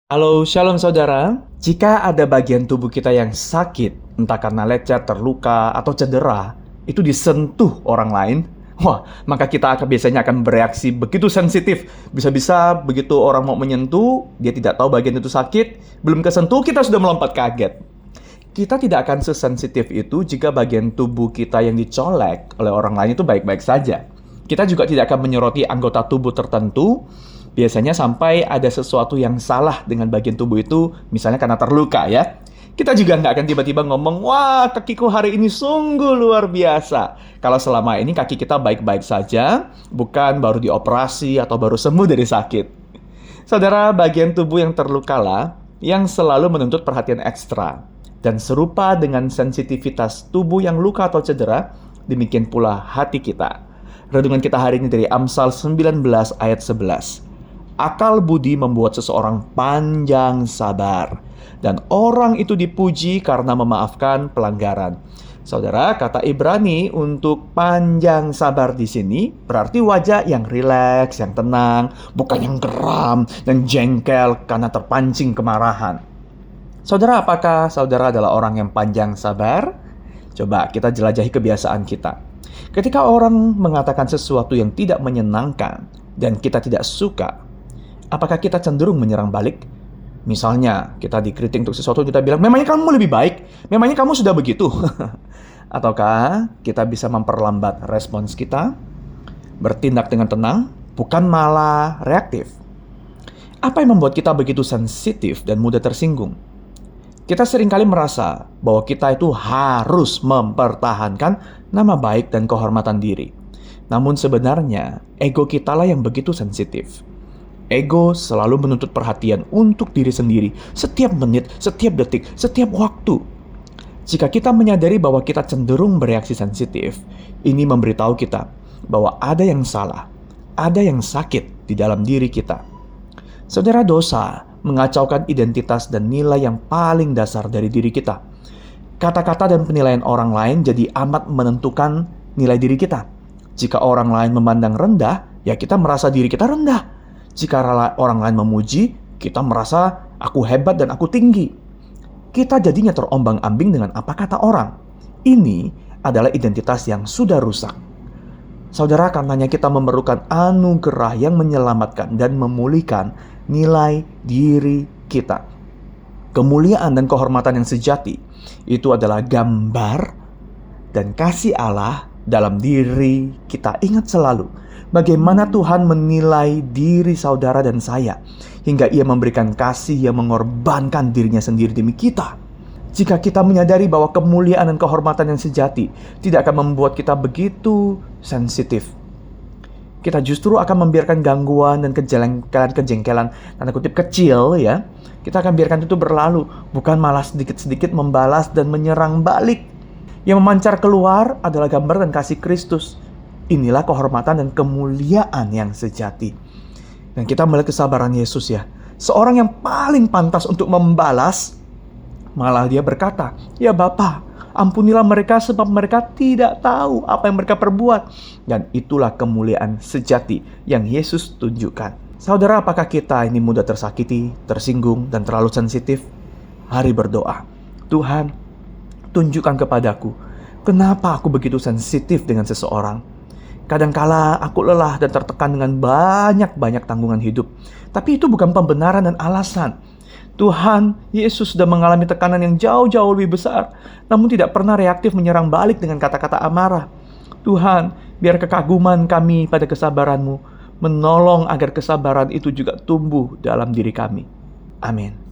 Halo, shalom saudara. Jika ada bagian tubuh kita yang sakit, entah karena lecet, terluka, atau cedera, itu disentuh orang lain, maka kita biasanya akan bereaksi begitu sensitif. Bisa-bisa begitu orang mau menyentuh, dia tidak tahu bagian itu sakit, belum kesentuh, kita sudah melompat kaget. Kita tidak akan sesensitif itu jika bagian tubuh kita yang dicolek oleh orang lain itu baik-baik saja. Kita juga tidak akan menyoroti anggota tubuh tertentu, biasanya sampai ada sesuatu yang salah dengan bagian tubuh itu, misalnya karena terluka ya. Kita juga nggak akan tiba-tiba ngomong, wah kakiku hari ini sungguh luar biasa. Kalau selama ini kaki kita baik-baik saja, bukan baru dioperasi atau baru sembuh dari sakit. Saudara, bagian tubuh yang terlukalah yang selalu menuntut perhatian ekstra. Dan serupa dengan sensitivitas tubuh yang luka atau cedera, demikian pula hati kita. Renungan kita hari ini dari Amsal 19 ayat 11. Akal budi membuat seseorang panjang sabar, dan orang itu dipuji karena memaafkan pelanggaran. Saudara, kata Ibrani untuk panjang sabar di sini berarti wajah yang rileks, yang tenang, bukan yang geram dan jengkel karena terpancing kemarahan. Saudara, apakah saudara adalah orang yang panjang sabar? Coba kita jelajahi kebiasaan kita. Ketika orang mengatakan sesuatu yang tidak menyenangkan dan kita tidak suka, apakah kita cenderung menyerang balik? Misalnya, kita dikritik untuk sesuatu, kita bilang, memangnya kamu lebih baik? Memangnya kamu sudah begitu? Ataukah kita bisa memperlambat respons kita, bertindak dengan tenang, bukan malah reaktif? Apa yang membuat kita begitu sensitif dan mudah tersinggung? Kita seringkali merasa bahwa kita itu harus mempertahankan nama baik dan kehormatan diri. Namun sebenarnya, ego kita lah yang begitu sensitif. Ego selalu menuntut perhatian untuk diri sendiri, setiap menit, setiap detik, setiap waktu. Jika kita menyadari bahwa kita cenderung bereaksi sensitif, ini memberitahu kita bahwa ada yang salah, ada yang sakit di dalam diri kita. Saudara, dosa mengacaukan identitas dan nilai yang paling dasar dari diri kita. Kata-kata dan penilaian orang lain jadi amat menentukan nilai diri kita. Jika orang lain memandang rendah, ya kita merasa diri kita rendah. Jika orang lain memuji, kita merasa aku hebat dan aku tinggi. Kita jadinya terombang-ambing dengan apa kata orang. Ini adalah identitas yang sudah rusak. Saudara, karenanya kita memerlukan anugerah yang menyelamatkan dan memulihkan nilai diri kita. Kemuliaan dan kehormatan yang sejati itu adalah gambar dan kasih Allah dalam diri kita. Ingat selalu bagaimana Tuhan menilai diri saudara dan saya, hingga Ia memberikan kasih yang mengorbankan dirinya sendiri demi kita. Jika kita menyadari bahwa kemuliaan dan kehormatan yang sejati tidak akan membuat kita begitu sensitif, kita justru akan membiarkan gangguan dan kejengkelan, tanda kutip kecil ya, kita akan biarkan itu berlalu, bukan malah sedikit-sedikit membalas dan menyerang balik. Yang memancar keluar adalah gambar dan kasih Kristus. Inilah kehormatan dan kemuliaan yang sejati. Dan kita melihat kesabaran Yesus ya. Seorang yang paling pantas untuk membalas, malah dia berkata, ya Bapa, ampunilah mereka sebab mereka tidak tahu apa yang mereka perbuat. Dan itulah kemuliaan sejati yang Yesus tunjukkan. Saudara, apakah kita ini mudah tersakiti, tersinggung, dan terlalu sensitif? Mari berdoa. Tuhan, tunjukkan kepadaku, kenapa aku begitu sensitif dengan seseorang? Kadangkala aku lelah dan tertekan dengan banyak tanggungan hidup. Tapi itu bukan pembenaran dan alasan. Tuhan, Yesus sudah mengalami tekanan yang jauh-jauh lebih besar, namun tidak pernah reaktif menyerang balik dengan kata-kata amarah. Tuhan, biar kekaguman kami pada kesabaran-Mu menolong agar kesabaran itu juga tumbuh dalam diri kami. Amin.